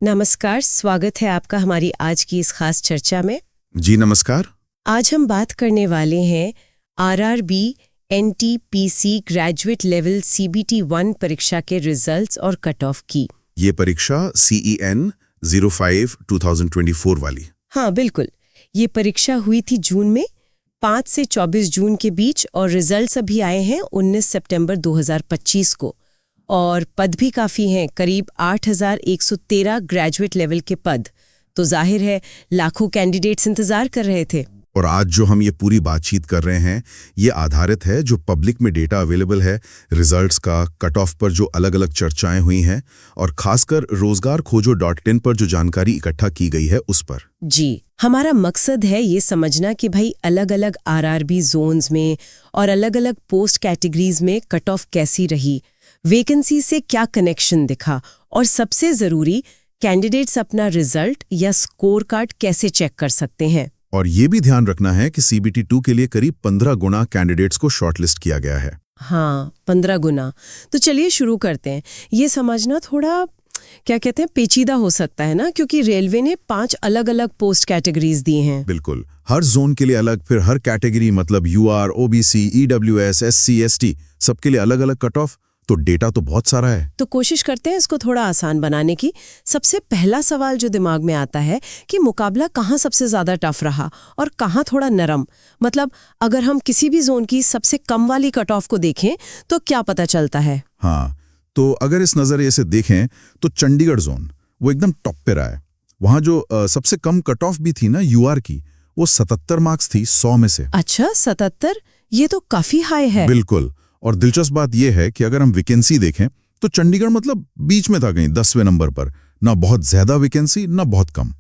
नमस्कार, स्वागत है आपका हमारी आज की इस खास चर्चा में। जी नमस्कार। आज हम बात करने वाले हैं RRB NTPC graduate level CBT 1 परीक्षा के रिजल्ट्स और कट ऑफ की। ये परीक्षा CEN 05 2024 वाली। हाँ बिल्कुल, ये परीक्षा हुई थी जून में 5 से 24 जून के बीच और रिजल्ट्स अभी आए हैं 19 सितंबर 2025 को। और पद भी काफ़ी हैं, करीब 8,113 ग्रेजुएट लेवल के पद। तो जाहिर है लाखों कैंडिडेट्स इंतज़ार कर रहे थे। और आज जो हम ये पूरी बातचीत कर रहे हैं ये आधारित है जो पब्लिक में डेटा अवेलेबल है, रिजल्ट्स का, कट ऑफ पर जो अलग अलग चर्चाएं हुई हैं और खासकर रोजगार खोजो.in पर जो जानकारी इकट्ठा की गई है उस पर। जी, हमारा मकसद है ये समझना कि भाई अलग अलग आरआरबी जोन्स में और अलग अलग पोस्ट कैटेगरीज में कट ऑफ कैसी रही, वैकेंसी से क्या कनेक्शन दिखा और सबसे ज़रूरी कैंडिडेट्स अपना रिजल्ट या स्कोर कार्ड कैसे चेक कर सकते हैं। और ये भी ध्यान रखना है कि CBT 2 के लिए करीब 15 गुना कैंडिडेट्स को शॉर्टलिस्ट किया गया है। हाँ, 15 गुना। तो चलिए शुरू करते हैं। ये समझना थोड़ा क्या कहते हैं पेचीदा हो सकता है ना, क्योंकि रेलवे ने 5 अलग अलग पोस्ट कैटेगरीज दी हैं। बिल्कुल, हर जोन के लिए अलग, फिर हर कैटेगरी मतलब UR, OBC, EWS, SC, ST सबके लिए अलग अलग कट ऑफ। तो डेटा तो बहुत सारा है। तो कोशिश करते हैं इसको थोड़ा आसान बनाने की। सबसे पहला सवाल जो दिमाग में आता है कि मुकाबला कहाँ सबसे ज्यादा टफ रहा और कहाँ थोड़ा नरम। मतलब अगर हम किसी भी जोन की सबसे कम वाली कट ऑफ को देखें तो क्या पता चलता है? हाँ, तो अगर इस नजरिए से देखें तो चंडीगढ़ जोन वो एकदम टॉप पे रहा है। वहां जो सबसे कम कट ऑफ भी थी ना UR की, वो 77 मार्क्स थी 100 में से। अच्छा, 77? ये तो काफी हाई है। बिल्कुल। और दिलचस्प बात यह है कि अगर हम वैकेंसी देखें तो चंडीगढ़ मतलब बीच में था, कहीं 10वें नंबर पर। ना बहुत ज्यादा वैकेंसी ना बहुत कम।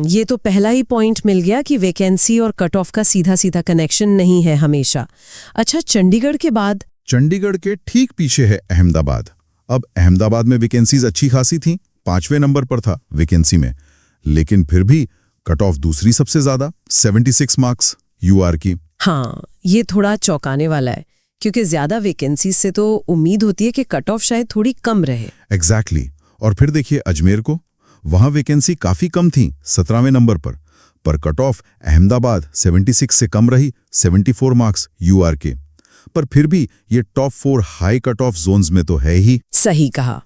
ये तो पहला ही पॉइंट मिल गया कि वैकेंसी और कट ऑफ का सीधा सीधा कनेक्शन नहीं है हमेशा। अच्छा, चंडीगढ़ के बाद? चंडीगढ़ के ठीक पीछे है अहमदाबाद। अब अहमदाबाद में वैकेंसीज अच्छी खासी थी, 5वें नंबर पर था वैकेंसी में, लेकिन फिर भी कट ऑफ दूसरी सबसे ज्यादा 76 मार्क्स UR की। हाँ, ये थोड़ा चौंकाने वाला है, क्योंकि ज्यादा वैकेंसी से तो उम्मीद होती है कि कट ऑफ शायद थोड़ी कम रहे। एग्जैक्टली। और फिर देखिए अजमेर को, वहां वैकेंसी काफी कम थी 17वें नंबर पर कट ऑफ अहमदाबाद 76 से कम रही, 74 मार्क्स UR के। पर फिर भी ये top 4 high cut off Jones में तो है ही। सही कहा।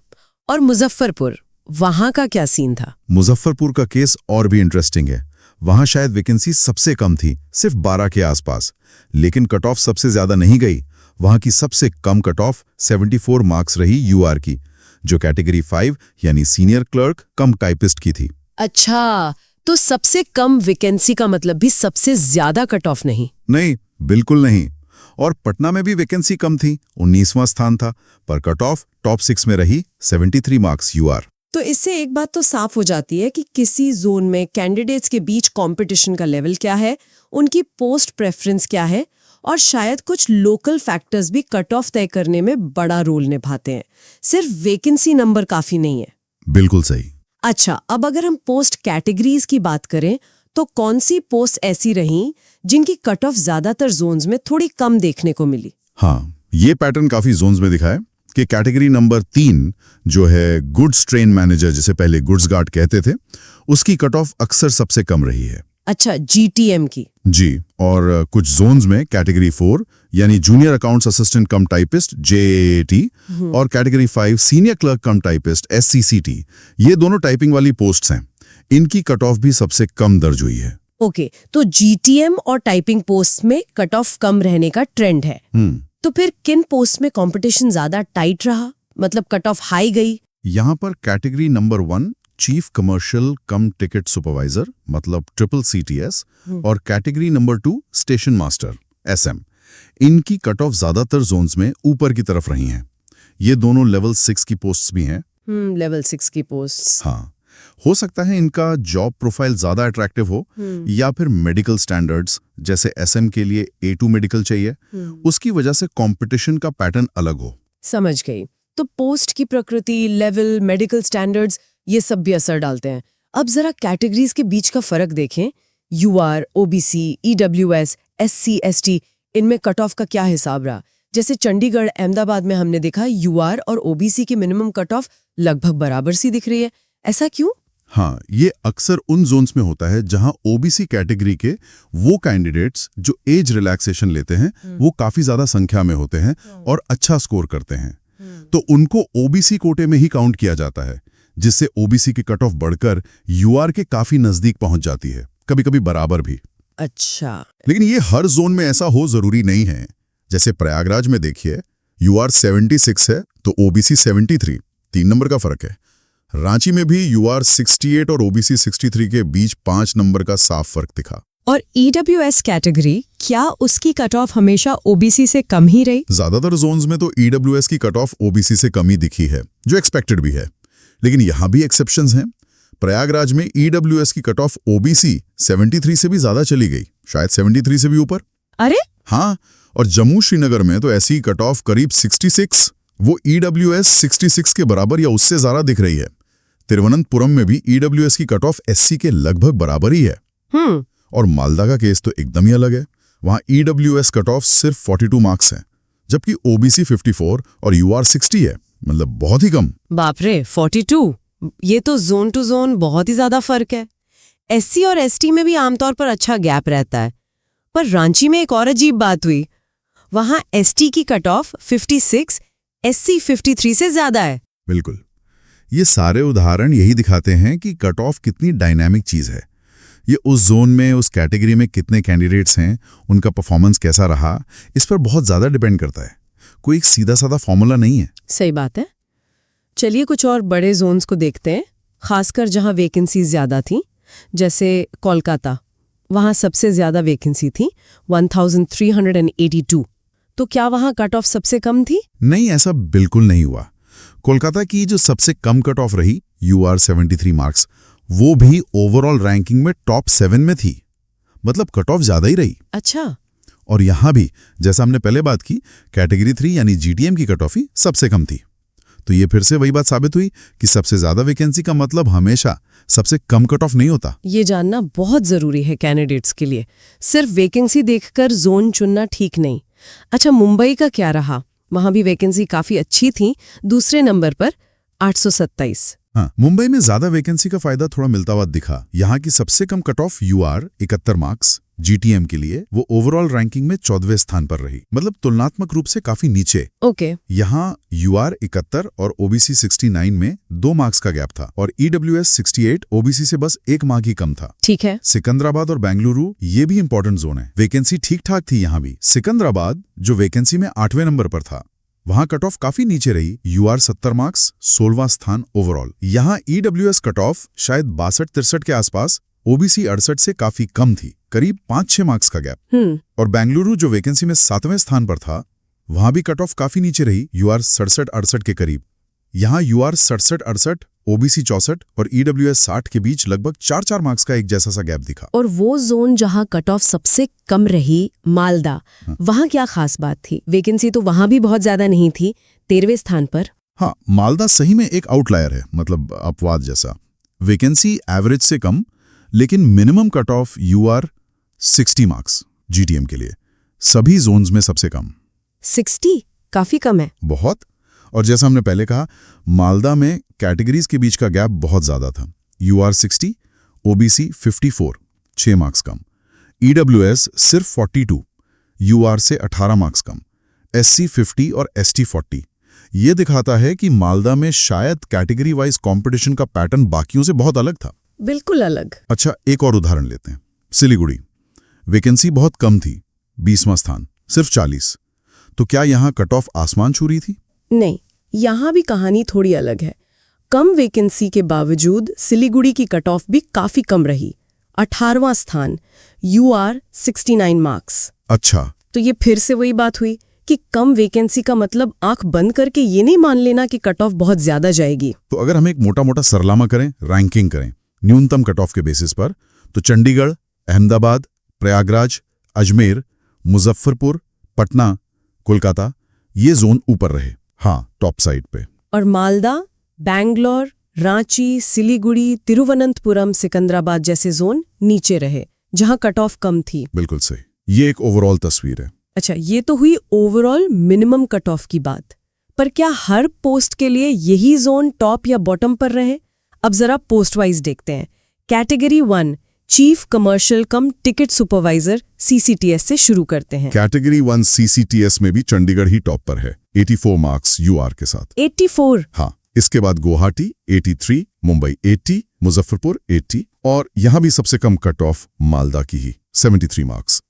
और मुजफ्फरपुर, वहां का क्या सीन था? मुजफ्फरपुर का केस और भी इंटरेस्टिंग है। वहां शायद वैकेंसी सबसे कम थी, सिर्फ 12 के आसपास, लेकिन कट ऑफ सबसे ज्यादा नहीं गई। वहां की सबसे कम कट ऑफ 74 मार्क्स रही UR की, जो कैटेगरी 5 यानी सीनियर क्लर्क कम टाइपिस्ट की थी। अच्छा, तो सबसे कम वैकेंसी का मतलब भी सबसे ज्यादा कट ऑफ नहीं? नहीं, बिल्कुल नहीं। और पटना में भी वैकेंसी कम थी, 19वां स्थान था, पर कट ऑफ टॉप 6 में रही, 73 मार्क्स UR। तो इससे एक बात तो साफ हो जाती है कि किसी जोन में कैंडिडेट्स के बीच कंपटीशन का लेवल क्या है, उनकी पोस्ट प्रेफरेंस क्या है, और शायद कुछ लोकल फैक्टर्स भी कट ऑफ तय करने में बड़ा रोल निभाते हैं। सिर्फ वैकेंसी नंबर काफी नहीं है। बिल्कुल सही। अच्छा, अब अगर हम पोस्ट कैटेगरीज की बात करें तो कौन सी पोस्ट ऐसी रहीं जिनकी कट ऑफ ज्यादातर जोन्स में थोड़ी कम देखने को मिली? हाँ, ये पैटर्न काफी जोन्स में दिखा है कि कैटेगरी नंबर 3 जो है गुड्स ट्रेन मैनेजर, जिसे पहले गुड्स गार्ड कहते थे, उसकी कट ऑफ अक्सर सबसे कम रही है। अच्छा, GTM की? जी। और कुछ जोन्स में कैटेगरी 4 यानी जूनियर अकाउंट्स असिस्टेंट कम टाइपिस्ट JAAT और कैटेगरी 5 सीनियर क्लर्क कम टाइपिस्ट SCCT, ये दोनों टाइपिंग वाली पोस्ट्स हैं, इनकी कट ऑफ भी सबसे कम दर्ज हुई है। ओके, तो GTM और टाइपिंग पोस्ट में कट ऑफ कम रहने का ट्रेंड है। तो फिर किन पोस्ट में कंपटीशन ज्यादा टाइट रहा, मतलब कट ऑफ हाई गई? यहाँ पर कैटेगरी नंबर 1 चीफ कमर्शियल कम टिकट सुपरवाइजर मतलब CCTS और category number 2 station master SM, इनकी कट ऑफ ज्यादातर जोन्स में ऊपर की तरफ रही हैं। ये दोनों लेवल 6 की पोस्ट्स भी हैं। लेवल 6 की पोस्ट्स। हाँ, हो सकता है इनका जॉब प्रोफाइल ज्यादा अट्रैक्टिव हो या फिर मेडिकल स्टैंडर्ड्स, जैसे SM के लिए A2 मेडिकल चाहिए, उसकी वजह से कंपटीशन का पैटर्न अलग हो। समझ गई। तो पोस्ट की प्रकृति, लेवल, मेडिकल स्टैंडर्ड्स, ये सब भी असर डालते हैं। अब जरा कैटेगरीज के बीच का फर्क देखें। UR, OBC, EWS, SC, ST, इनमें कट ऑफ का क्या हिसाब रहा? जैसे चंडीगढ़, अहमदाबाद में हमने देखा UR और OBC की मिनिमम कट ऑफ लगभग बराबर सी दिख रही है। ऐसा क्यों? हाँ, ये अक्सर उन जोन्स में होता है जहां ओबीसी कैटेगरी के वो कैंडिडेट्स जो एज रिलैक्सेशन लेते हैं वो काफी ज्यादा संख्या में होते हैं और अच्छा स्कोर करते हैं, तो उनको ओबीसी कोटे में ही काउंट किया जाता है, जिससे ओबीसी की कट ऑफ बढ़कर यूआर के काफी नजदीक पहुंच जाती है, कभी कभी बराबर भी। अच्छा। लेकिन ये हर जोन में ऐसा हो जरूरी नहीं है। जैसे प्रयागराज में देखिए, यूआर 76 है तो ओबीसी 73, 3 नंबर का फर्क है। रांची में भी यूआर 68 और ओबीसी 63 के बीच 5 नंबर का साफ फर्क दिखा। और ईडब्ल्यूएस कैटेगरी, क्या उसकी कट ऑफ हमेशा ओबीसी से कम ही रही? ज्यादातर जोन्स में तो ईडब्ल्यूएस की कट ऑफ ओबीसी से कम ही दिखी है, जो एक्सपेक्टेड भी है। लेकिन यहां भी एक्सेप्शंस हैं। प्रयागराज में ईडब्ल्यूएस की कट ऑफ ओबीसी 73 से भी ज्यादा चली गई, शायद 73 से भी ऊपर। अरे हाँ, और जम्मू श्रीनगर में तो ऐसी कट ऑफ करीब 66, वो ईडब्ल्यूएस 66 के बराबर या उससे ज्यादा दिख रही है। तिरुवनंतपुरम में भी ईडब्ल्यूएस की कट ऑफ एससी के लगभग बराबर ही है। और मालदा का केस तो एकदम ही अलग है। वहां ईडब्ल्यूएस कट ऑफ सिर्फ 42 मार्क्स है, जबकि ओबीसी 54 और यूआर 60 है, मतलब बहुत ही कम। बाप रे, 42! ये तो जोन टू जोन बहुत ही ज्यादा फर्क है। एससी और एसटी में भी आमतौर पर अच्छा गैप रहता है, पर रांची में एक और अजीब बात हुई। वहां एसटी की कट ऑफ 56, एससी 53 से ज्यादा है। बिल्कुल, ये सारे उदाहरण यही दिखाते हैं कि कट ऑफ कितनी डायनामिक चीज है। ये उस जोन में, उस कैटेगरी में कितने कैंडिडेट्स हैं, उनका परफॉर्मेंस कैसा रहा, इस पर बहुत ज्यादा डिपेंड करता है। कोई एक सीधा साधा फॉर्मूला नहीं है। सही बात है। चलिए कुछ और बड़े जोन्स को देखते हैं, खासकर जहां वैकेंसीज ज्यादा थी, जैसे कोलकाता। वहां सबसे ज्यादा वैकेंसी थी, 1382। तो क्या वहां कट ऑफ सबसे कम थी? नहीं, ऐसा बिल्कुल नहीं हुआ। कोलकाता की जो सबसे कम कट ऑफ रही, यूआर 73 मार्क्स, वो भी ओवरऑल रैंकिंग में टॉप 7 में थी, मतलब कट ऑफ ज्यादा ही रही। अच्छा। और यहां भी, जैसा हमने पहले बात की, कैटेगरी 3 यानी जीटीएम की कट ऑफ ही सबसे कम थी। तो ये फिर से वही बात साबित हुई कि सबसे ज्यादा वैकेंसी का मतलब हमेशा सबसे कम कट ऑफ नहीं होता। ये जानना बहुत जरूरी है कैंडिडेट्स के लिए। सिर्फ वैकेंसी देखकर जोन चुनना ठीक नहीं। अच्छा, मुंबई का क्या रहा? वहां भी वैकेंसी काफी अच्छी थी, दूसरे नंबर पर 827। हाँ, मुंबई में ज्यादा वैकेंसी का फायदा थोड़ा मिलता हुआ दिखा। यहाँ की सबसे कम cut off UR 71 marks GTM के लिए, वो ओवरऑल रैंकिंग में 14वें स्थान पर रही, मतलब तुलनात्मक रूप से काफी नीचे। ओके। यहाँ यूआर 71 और ओबीसी 69 में 2 मार्क्स का गैप था, और ईडब्ल्यूएस 68 ओबीसी से बस 1 मार्क ही कम था। ठीक है। सिकंदराबाद और बेंगलुरु, ये भी इंपॉर्टेंट जोन है। वैकेंसी ठीक ठाक थी यहाँ भी। सिकंदराबाद जो वैकेंसी में 8वें नंबर पर था, वहां कट ऑफ काफी नीचे रही, यूआर 70 मार्क्स, 16वां स्थान ओवरऑल। यहाँ ईडब्ल्यूएस कट ऑफ शायद 62-63 के आसपास, ओबीसी 68 से काफी कम थी, करीब 5-6 मार्क्स का गैप। और बेंगलुरु जो वैकेंसी में 7वें स्थान पर था, वहां भी कट ऑफ काफी नीचे रही, यूआर 67-68 के करीब। यहाँ यूआर 67-68, ओबीसी 64 और ईडब्ल्यूएस 60 के बीच लगभग 4-4 मार्क्स का एक जैसा सा गैप दिखा। और वो जोन जहां कट ऑफ सबसे कम रही, मालदा, वहां क्या खास बात थी? वैकेंसी तो वहां भी बहुत ज्यादा नहीं थी, 13वें स्थान पर। हाँ, मालदा सही में एक आउटलायर है, मतलब अपवाद जैसा। वैकेंसी एवरेज से कम, लेकिन minimum cut off UR 60 marks GTM के लिए, सभी जोन्स में सबसे कम। 60 काफी कम है। बहुत। और जैसा हमने पहले कहा, मालदा में कैटेगरीज के बीच का गैप बहुत ज्यादा था। यूआर 60, ओबीसी 54, 6 मार्क्स कम। ईडब्ल्यूएस सिर्फ 42, यूआर से 18 मार्क्स कम। एससी 50 और एसटी 40। ये दिखाता है कि मालदा में शायद कैटेगरी वाइज कंपटीशन का पैटर्न बाकियों से बहुत अलग था। बिल्कुल अलग। अच्छा, एक और उदाहरण लेते हैं। सिलीगुड़ी, वैकेंसी बहुत कम थी, 20वां स्थान, सिर्फ 40। तो क्या यहाँ कट ऑफ आसमान छू रही थी? नहीं, यहाँ भी कहानी थोड़ी अलग है। कम वैकेंसी के बावजूद सिलीगुड़ी की कट ऑफ भी काफी कम रही, 18वां स्थान, यूआर 69 मार्क्स। अच्छा। तो ये फिर से वही बात हुई कि कम वैकेंसी का मतलब आंख बंद करके ये नहीं मान लेना कि कट ऑफ बहुत ज्यादा जाएगी। तो अगर हम एक मोटा मोटा सरलामा करें, रैंकिंग करें न्यूनतम कट ऑफ के बेसिस पर, तो चंडीगढ़, अहमदाबाद, प्रयागराज, अजमेर, मुजफ्फरपुर, पटना, कोलकाता, ये जोन ऊपर रहे, हाँ, टॉप साइड पे। और मालदा, बैंगलोर, रांची, सिलीगुड़ी, तिरुवनंतपुरम, सिकंदराबाद जैसे जोन नीचे रहे, जहां कट ऑफ कम थी। बिल्कुल सही। ये एक ओवरऑल तस्वीर है। अच्छा, ये तो हुई ओवरऑल मिनिमम कट ऑफ की बात, पर क्या हर पोस्ट के लिए यही जोन टॉप या बॉटम पर रहे? अब जरा पोस्ट वाइज देखते हैं। कैटेगरी 1 चीफ कमर्शियल कम टिकट सुपरवाइजर CCTS से शुरू करते हैं। कैटेगरी 1 CCTS में भी चंडीगढ़ ही टॉप पर है 84 मार्क्स UR के साथ। 84? हाँ, इसके बाद गुवाहाटी 83, मुंबई 80, मुजफ्फरपुर 80 और यहाँ भी सबसे कम कट ऑफ मालदा की ही 73 मार्क्स।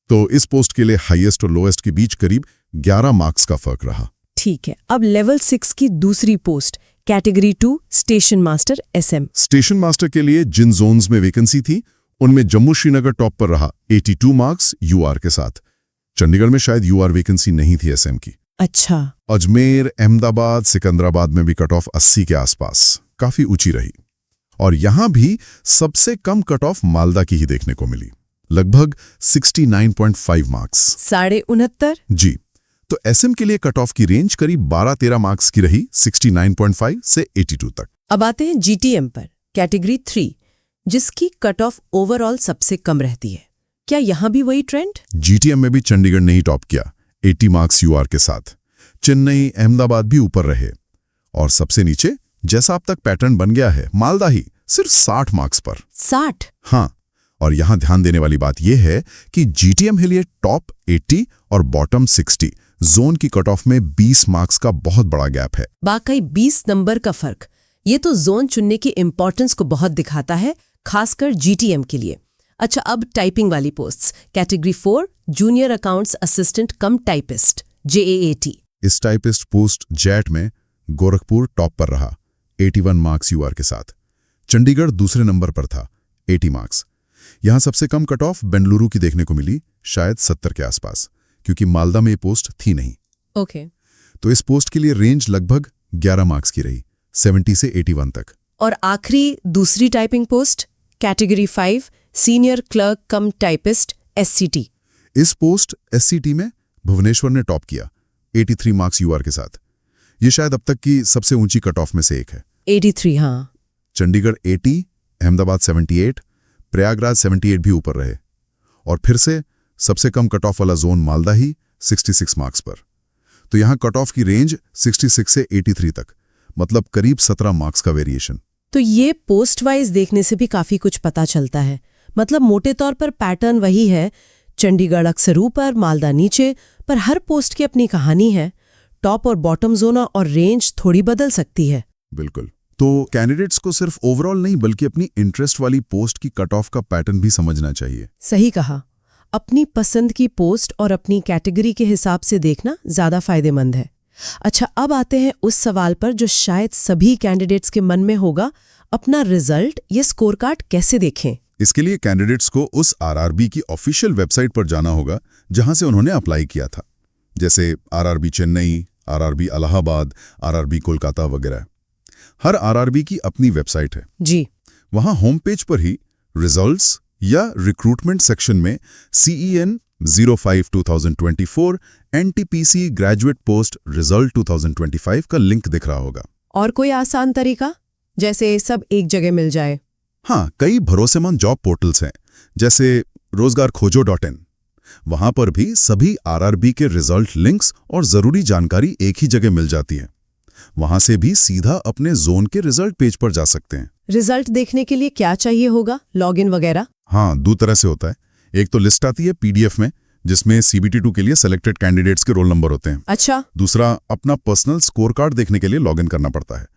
तो इस पोस्ट के लिए हाईएस्ट और लोएस्ट के बीच करीब 11 मार्क्स का फर्क रहा। ठीक है, अब लेवल 6 की दूसरी post category 2 station master SM। Station master के लिए जिन जोन्स में वैकेंसी थी उनमें जम्मू श्रीनगर टॉप पर रहा 82 मार्क्स UR के साथ। चंडीगढ़ में शायद UR वैकेंसी नहीं थी SM की। अच्छा। अजमेर, अहमदाबाद, सिकंदराबाद में भी कट ऑफ 80 के आसपास काफी ऊंची रही और यहां भी सबसे कम कट ऑफ मालदा की ही देखने को मिली, लगभग 69.5 मार्क्स। 69.5? जी। तो SM के लिए कट ऑफ की रेंज करीब 12-13 मार्क्स की रही 69.5 से 82 तक। अब आते हैं GTM पर, कैटेगरी 3 जिसकी कट ऑफ ओवरऑल सबसे कम रहती है। क्या यहां भी वही ट्रेंड? GTM में भी चंडीगढ़ ने ही टॉप किया 80 मार्क्स UR के साथ। चेन्नई, अहमदाबाद भी ऊपर रहे और सबसे नीचे जैसा अब तक पैटर्न बन गया है मालदा ही सिर्फ 60 मार्क्स पर। 60? हाँ, और यहां ध्यान देने वाली बात यह है कि GTM के लिए टॉप 80 और बॉटम 60 जोन की कट ऑफ में 20 मार्क्स का बहुत बड़ा गैप है। वाकई 20 नंबर का फर्क, ये तो जोन चुनने की इंपॉर्टेंस को बहुत दिखाता है, खासकर GTM के लिए। अच्छा, अब टाइपिंग वाली posts, category 4 junior accounts assistant कम टाइपिस्ट JAAT। इस टाइपिस्ट पोस्ट जैट में गोरखपुर टॉप पर रहा 81 मार्क्स UR के साथ। चंडीगढ़ दूसरे नंबर पर था 80 मार्क्स। यहां सबसे कम कट ऑफ बेंगलुरु की देखने को मिली, शायद 70 के आसपास, क्योंकि मालदा में ये पोस्ट थी नहीं। ओके। तो इस पोस्ट के लिए रेंज लगभग 11 मार्क्स की रही 70 से 81 तक। और आखिरी दूसरी typing post category 5 senior clerk कम टाइपिस्ट SCT। इस पोस्ट SCT में भुवनेश्वर ने टॉप किया 83 मार्क्स UR के साथ। ये शायद अब तक की सबसे ऊंची कट ऑफ में से एक है। 83? हाँ। चंडीगढ़ 80, अहमदाबाद 78, प्रयागराज 78 भी ऊपर रहे और फिर से सबसे कम कट ऑफ वाला जोन मालदा ही 66 मार्क्स पर। तो यहां कट ऑफ की रेंज 66 से 83 तक, मतलब करीब 17 मार्क्स का वेरिएशन। तो ये पोस्ट वाइज देखने से भी काफी कुछ पता चलता है। मतलब मोटे तौर पर पैटर्न वही है, चंडीगढ़ अक्सर ऊपर, मालदा नीचे, पर हर पोस्ट की अपनी कहानी है। टॉप और बॉटम जोन और रेंज थोड़ी बदल सकती है। बिल्कुल। तो कैंडिडेट्स को सिर्फ ओवरऑल नहीं बल्कि अपनी इंटरेस्ट वाली पोस्ट की कट ऑफ का पैटर्न भी समझना चाहिए। सही कहा, अपनी पसंद की पोस्ट और अपनी कैटेगरी के हिसाब से देखना ज्यादा फायदेमंद है। अच्छा, अब आते हैं उस सवाल पर जो शायद सभी कैंडिडेट्स के मन में होगा, अपना रिजल्ट या स्कोर कार्ड कैसे देखें? इसके लिए कैंडिडेट्स को उस RRB की ऑफिशियल वेबसाइट पर जाना होगा जहां से उन्होंने अप्लाई किया था, जैसे RRB Chennai, RRB Allahabad, RRB Kolkata वगैरह। हर RRB की अपनी वेबसाइट है जी। वहां होम पेज पर ही रिजल्ट्स या रिक्रूटमेंट सेक्शन में CEN 05-2024 NTPC graduate post result 2025 का लिंक दिख रहा होगा। और कोई आसान तरीका जैसे सब एक जगह मिल जाए? हाँ, कई भरोसेमंद जॉब पोर्टल्स हैं जैसे rozgarkhojo.in। वहां पर भी सभी RRB के रिजल्ट लिंक्स और जरूरी जानकारी एक ही जगह मिल जाती है। वहां से भी सीधा अपने जोन के रिजल्ट पेज पर जा सकते हैं। रिजल्ट देखने के लिए क्या चाहिए होगा, लॉगिन वगैरह? हाँ, दो तरह से होता है। एक तो लिस्ट आती है PDF में जिसमें CBT2 के लिए सेलेक्टेड कैंडिडेट्स के रोल नंबर होते हैं। अच्छा। दूसरा, अपना पर्सनल स्कोर कार्ड देखने के लिए लॉगिन करना पड़ता है।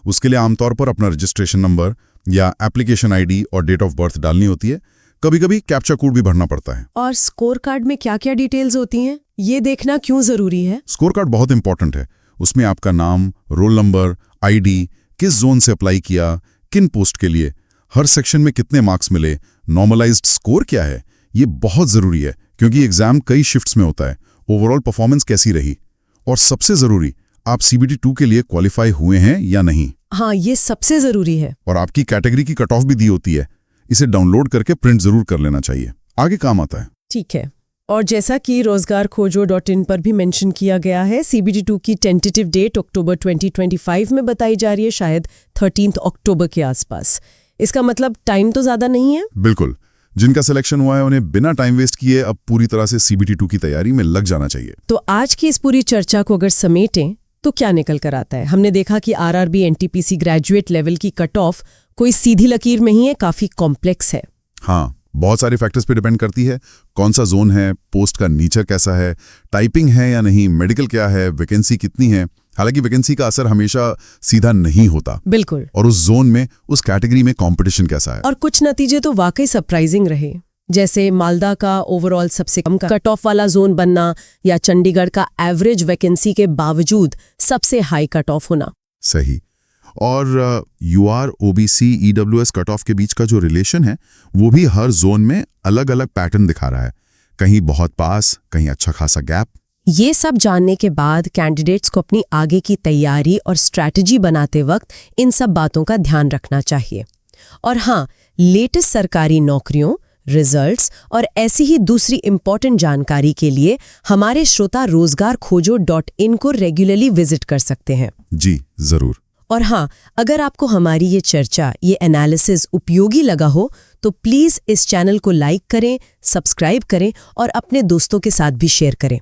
उसके लिए आमतौर पर अपना रजिस्ट्रेशन नंबर या एप्लीकेशन ID और डेट ऑफ बर्थ डालनी होती है। कभी-कभी कैप्चा कोड भी भरना पड़ता है। और स्कोर कार्ड में क्या-क्या डिटेल्स होती हैं, ये देखना क्यों जरूरी है? स्कोर कार्ड बहुत इंपॉर्टेंट है। उसमें आपका नाम, रोल नंबर, ID, किस जोन से अप्लाई किया, किन पोस्ट के लिए, हर सेक्शन में कितने मार्क्स मिले, नॉर्मलाइज्ड स्कोर क्या है, ये बहुत जरूरी है क्योंकि एग्जाम कई शिफ्ट्स में होता है। ओवरऑल परफॉर्मेंस कैसी रही, और सबसे जरूरी, आप CBT2 के लिए क्वालिफाई हुए हैं या नहीं। हाँ, ये सबसे जरूरी है। और आपकी कैटेगरी की कट ऑफ भी दी होती है। इसे डाउनलोड करके प्रिंट जरूर कर लेना चाहिए, आगे काम आता है। ठीक है। और जैसा कि rozgarkhojo.in पर भी मेंशन किया गया है, CBT2 की टेंटेटिव डेट अक्टूबर 2025 में बताई जा रही है, शायद 13 अक्टूबर के आसपास। इसका मतलब टाइम तो ज्यादा नहीं है। बिल्कुल। जिनका सिलेक्शन हुआ है उन्हें बिना टाइम वेस्ट किए अब पूरी तरह से CBT2 की तैयारी में लग जाना चाहिए। तो आज की इस पूरी चर्चा को अगर समेटें तो क्या निकल कर आता है? हमने देखा कि आरआरबी एनटीपीसी ग्रेजुएट लेवल की कट ऑफ कोई सीधी लकीर में ही है, काफी कॉम्प्लेक्स है। हाँ, बहुत सारे फैक्टर्स पे डिपेंड करती है। कौन सा जोन है, पोस्ट का नेचर कैसा है, टाइपिंग है या नहीं, मेडिकल क्या है, वैकेंसी कितनी है। हालांकि वैकेंसी का असर हमेशा सीधा नहीं होता। बिल्कुल। और उस जोन में, उस कैटेगरी में कंपटीशन कैसा है। और कुछ नतीजे तो वाकई सरप्राइजिंग रहे, जैसे मालदा का ओवरऑल सबसे कम कट ऑफ वाला जोन बनना या चंडीगढ़ का एवरेज वैकेंसी के बावजूद सबसे हाई कट ऑफ होना। सही। और UR, OBC, EWS cut off के बीच का जो रिलेशन है वो भी हर जोन में अलग अलग पैटर्न दिखा रहा है। कहीं बहुत पास, कहीं अच्छा खासा गैप। ये सब जानने के बाद कैंडिडेट्स को अपनी आगे की तैयारी और स्ट्रैटेजी बनाते वक्त इन सब बातों का ध्यान रखना चाहिए। और हाँ, लेटेस्ट सरकारी नौकरियों, रिजल्ट्स और ऐसी ही दूसरी इंपॉर्टेंट जानकारी के लिए हमारे श्रोता rozgarkhojo.in को रेगुलरली विजिट कर सकते हैं। जी जरूर। और हाँ, अगर आपको हमारी ये चर्चा, ये एनालिसिस उपयोगी लगा हो तो प्लीज़ इस चैनल को लाइक करें, सब्सक्राइब करें और अपने दोस्तों के साथ भी शेयर करें,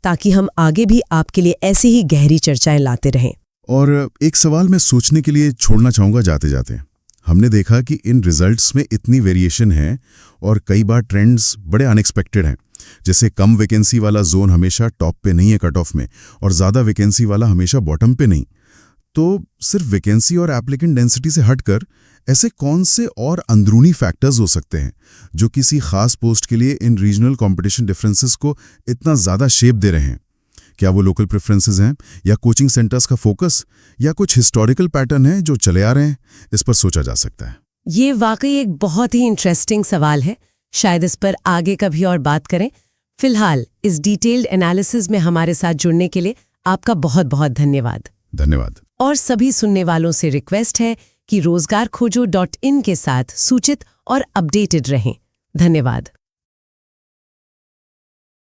ताकि हम आगे भी आपके लिए ऐसी ही गहरी चर्चाएं लाते रहें। और एक सवाल मैं सोचने के लिए छोड़ना चाहूँगा जाते जाते। हमने देखा कि इन रिजल्ट्स में इतनी वेरिएशन है और कई बार ट्रेंड्स बड़े अनएक्सपेक्टेड हैं। जैसे कम वैकेंसी वाला जोन हमेशा टॉप पे नहीं है कट ऑफ में, और ज़्यादा वैकेंसी वाला हमेशा बॉटम पे नहीं। तो सिर्फ वैकेंसी और एप्लीकेंट डेंसिटी से हटकर ऐसे कौन से और अंदरूनी फैक्टर्स हो सकते हैं जो किसी खास पोस्ट के लिए इन रीजनल कंपटीशन डिफरेंसेस को इतना ज़्यादा शेप दे रहे हैं? क्या वो लोकल प्रेफरेंसेस हैं, या कोचिंग सेंटर्स का फोकस, या कुछ हिस्टोरिकल पैटर्न है जो चले आ रहे हैं? इस पर सोचा जा सकता है। ये वाकई एक बहुत ही इंटरेस्टिंग सवाल है। शायद इस पर आगे कभी और बात करें। फिलहाल इस डिटेल्ड एनालिसिस में हमारे साथ जुड़ने के लिए आपका बहुत बहुत धन्यवाद। धन्यवाद। और सभी सुनने वालों से रिक्वेस्ट है कि rozgarkhojo.in के साथ सूचित और अपडेटेड रहें। धन्यवाद।